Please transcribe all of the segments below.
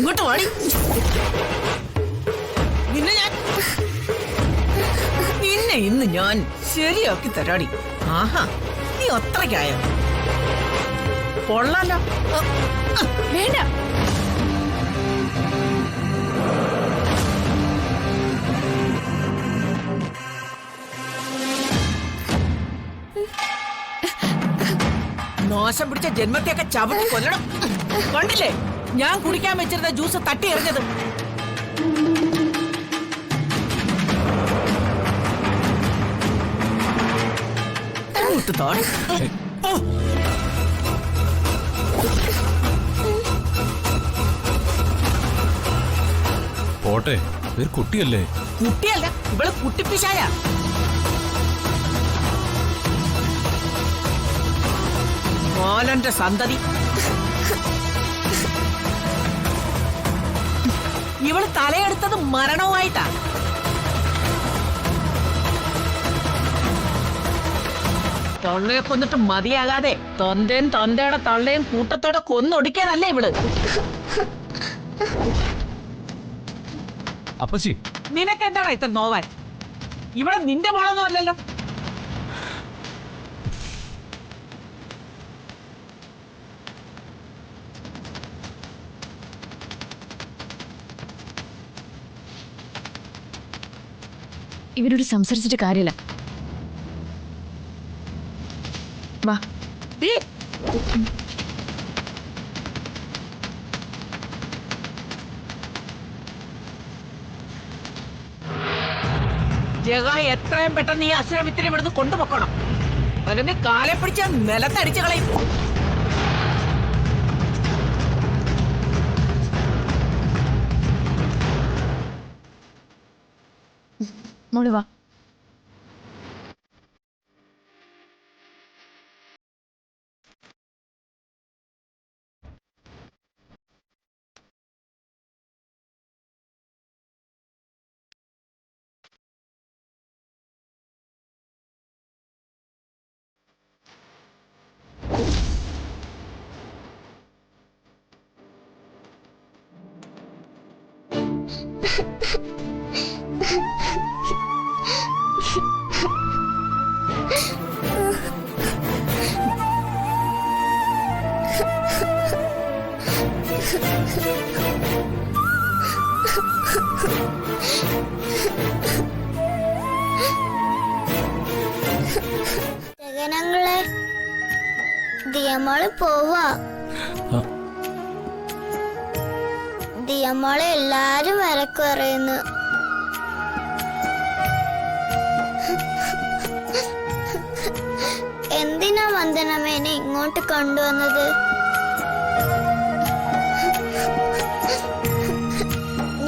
ഇങ്ങോട്ട് വാടി. നിന്നെ ഇന്ന് ഞാൻ ശരിയാക്കി തരാടി. ആഹാ, നീ അത്രയ്ക്കായ കൊള്ളാലോ. വേണ്ട. മോശം പിടിച്ച ജന്മത്തെയൊക്കെ ചവിട്ടി കൊല്ലണം. കണ്ടില്ലേ ഞാൻ കുടിക്കാൻ വെച്ചിരുന്ന ജ്യൂസ് തട്ടി എറിഞ്ഞത്? പോട്ടെ, ഒരു കുട്ടിയല്ലേ. കുട്ടിയല്ല, ഇവള് കുട്ടിപ്പിശായ. മോലന്റെ സന്തതി. ഇവള് തലയെടുത്തത് മരണവുമായിട്ടാ. തൊള്ളയെ കൊന്നിട്ട് മതിയാകാതെ തൊന്തയും തൊന്തയുടെ തള്ളയും കൂട്ടത്തോടെ കൊന്നൊടിക്കാനല്ലേ ഇവള്. അപ്പച്ചി, നിനക്കെന്താണ് ഇത്ര നോവാൻ? ഇവിടെ നിന്റെ മോളൊന്നും അല്ലല്ലോ. ഇവരോട് സംസാരിച്ചിട്ട് കാര്യമില്ല. വാ. ജഗ, എത്രയും പെട്ടെന്ന് ഈ ആശ്രമത്തിന് ഇവിടുന്ന് കൊണ്ടുപോക്കണം. അതിന് കാലെ പിടിച്ച നിലത്തടിച്ചു കളയും. മോള് വാ. ജഗനങ്ങളെ, ദിയമോള് പോവാ. ദിയമോളെ എല്ലാരും വരക്ക് പറയുന്നു. എന്തിനാ വന്ദനമേനെ ഇങ്ങോട്ട് കൊണ്ടുവന്നത്?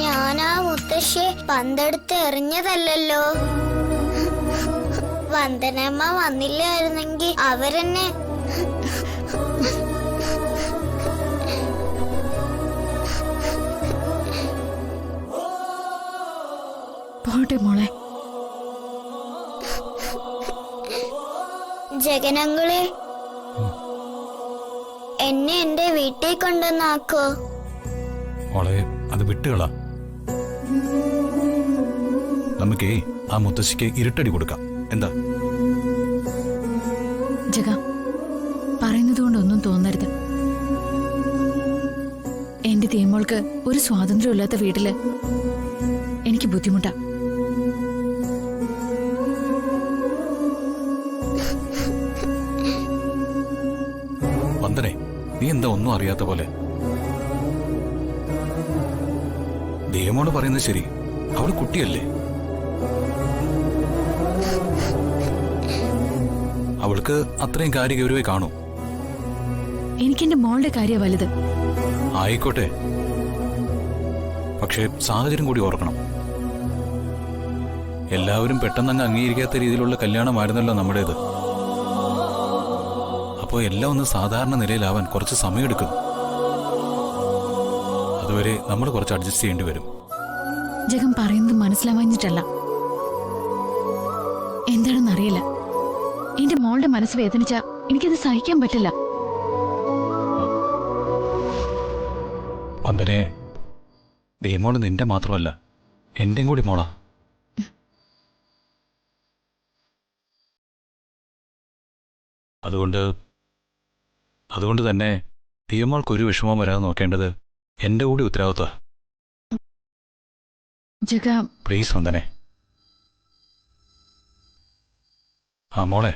ഞാനാ മുത്തശ്ശിയെ പന്തെടുത്ത് എറിഞ്ഞതല്ലല്ലോ. വന്ദനമ്മ വന്നില്ലായിരുന്നെങ്കിൽ അവരെന്നെ പോട്ടെ മോളെ. ജഗനങ്ങളെ, എന്നെ എന്റെ വീട്ടിൽ കൊണ്ടുവന്നാക്കോ. മോളെ, അത് വിട്ടുകളാ. നമുക്കേ ആ മുത്തശ്ശിക്ക് ഇരുട്ടടി കൊടുക്കാം. എന്താ? ജഗ, പറയുന്നത് കൊണ്ടൊന്നും തോന്നരുത്. എന്റെ തീമോൾക്ക് ഒരു സ്വാതന്ത്ര്യം ഇല്ലാത്ത വീട്ടില് എനിക്ക് ബുദ്ധിമുട്ടാ. വന്ദനെ, നീ എന്താ ഒന്നും അറിയാത്ത പോലെ? ദേവമോട് പറയുന്നത് ശരി, അവള് കുട്ടിയല്ലേ. അവൾക്ക് അത്രയും കാര്യഗൗരവമായി കാണൂ. എനിക്കെന്റെ മോളുടെ കാര്യം വലുത്. ആയിക്കോട്ടെ, പക്ഷേ സാഹചര്യം കൂടി ഓർക്കണം. എല്ലാവരും പെട്ടെന്നങ്ങ് അംഗീകരിക്കാത്ത രീതിയിലുള്ള കല്യാണമായിരുന്നല്ലോ നമ്മുടേത്. അപ്പോൾ എല്ലാം ഒന്ന് സാധാരണ നിലയിലാവാൻ കുറച്ച് സമയമെടുക്കും. അതുവരെ നമ്മൾ കുറച്ച് അഡ്ജസ്റ്റ് ചെയ്യേണ്ടി വരും. ജഗം പറയുന്നത് മനസ്സിലാവാഞ്ഞിട്ടല്ല, എന്താണെന്നറിയില്ല. എന്റെ മോളുടെ മനസ്സ് വേദനിച്ച എനിക്കത് സഹിക്കാൻ പറ്റില്ല. വന്ദനെ, ദേമോള് നിന്റെ മാത്രമല്ല എന്റെയും കൂടി മോളാ. അതുകൊണ്ട് തന്നെ ദേമോൾക്ക് ഒരു വിഷമവും വരാതെ നോക്കേണ്ടത് എന്റെ കൂടി ഉത്തരവാദിത്വ. ജഗ, പ്ലീസ് വന്ദനെ. ആ മോളെ,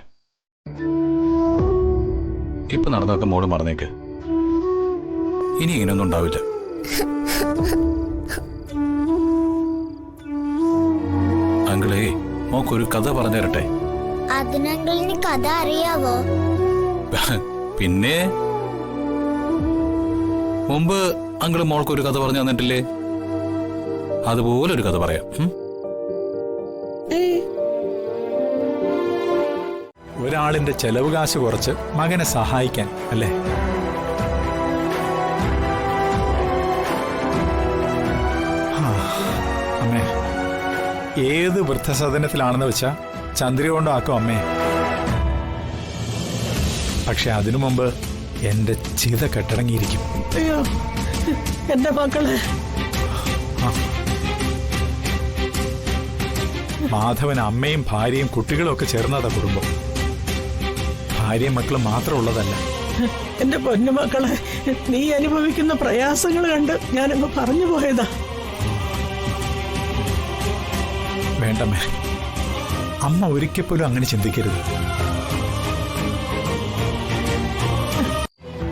ഇപ്പൊ നടന്നൊക്കെ മോള് മറന്നേക്ക്. ഇനി ഇങ്ങനെയൊന്നും ഉണ്ടാവില്ല. അങ്കിളേ, മോക്കൊരു കഥ പറഞ്ഞു തരട്ടെ? അതിനങ്കിളിന് കഥ അറിയാവോ? പിന്നെ മുമ്പ് അങ്കിള് മോൾക്കൊരു കഥ പറഞ്ഞു തന്നിട്ടില്ലേ? അതുപോലൊരു കഥ പറയാം. ഒരാളിന്റെ ചെലവ് കാശ് കുറച്ച് മകനെ സഹായിക്കാൻ, അല്ലേ? അമ്മേ, ഏത് വൃദ്ധസദനത്തിലാണെന്ന് വെച്ചാ ചന്ദ്ര കൊണ്ടാക്കും അമ്മേ. പക്ഷെ അതിനു മുമ്പ് എന്റെ ചിത കെട്ടടങ്ങിയിരിക്കും. അയ്യോ, എന്റെ മക്കള്. മാധവൻ അമ്മയും ഭാര്യയും കുട്ടികളും ഒക്കെ ചേർന്നതാ കുടുംബം. ഭാര്യയും മക്കളും മാത്രം ഉള്ളതല്ല. എന്റെ പൊന്നു മക്കളെ, നീ അനുഭവിക്കുന്ന പ്രയാസങ്ങൾ കണ്ട് ഞാനങ്ങ് പറഞ്ഞു പോയതാ. വേണ്ടമ്മേ, അമ്മ ഒരിക്കൽ പോലും അങ്ങനെ ചിന്തിക്കരുത്.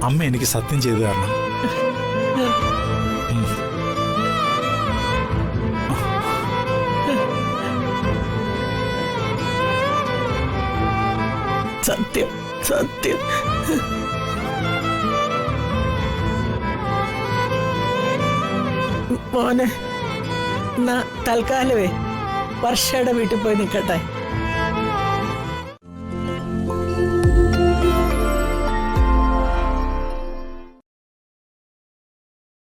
അമ്മ എനിക്ക് സത്യം ചെയ്തു തരണം. സത്യം, സത്യം. മോനെ, തൽക്കാലമേ വർഷയുടെ വീട്ടിൽ പോയി നിൽക്കട്ടെ.